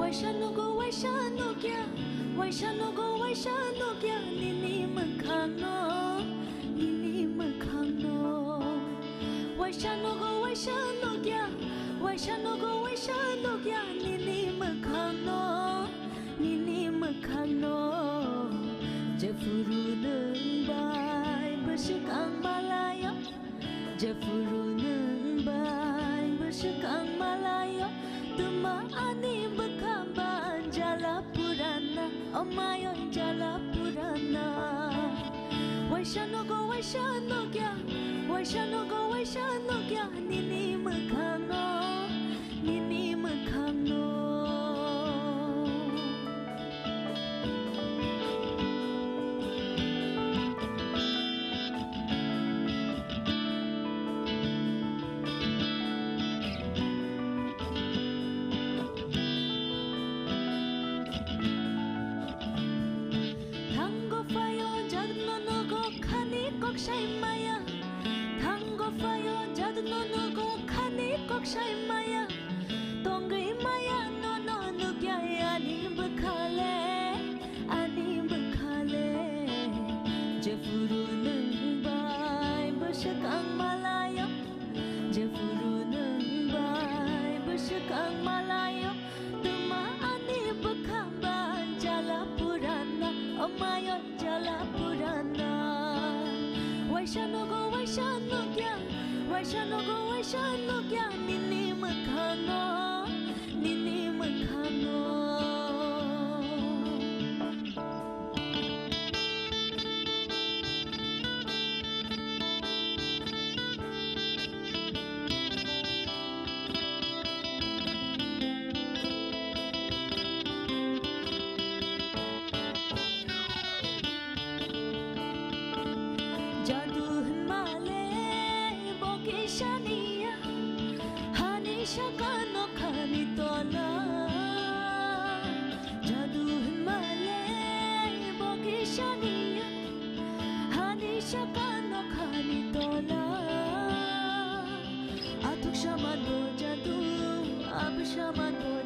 Waishanogya nini makano Waishanogya nini makano Jafuru nang bai bersekang malaya Jafuru nang bai bersekang malaya Tuma ani bekaban jala purana Omayo jala purana Waishanogya nini makano Kokshay maya Tongai maya no nukya ani bakhale Jafuru nang bai bersekang malaya Jafuru nang bai bersekang malaya Tuma ani bakhaban jala purana Omayo jala purana Waishanogya nini makano Jadu himale boke shaniya Shakano khani tola Jadu himale boke shaniya Hani shakano khani tola Atuk shamado jadu ab shamado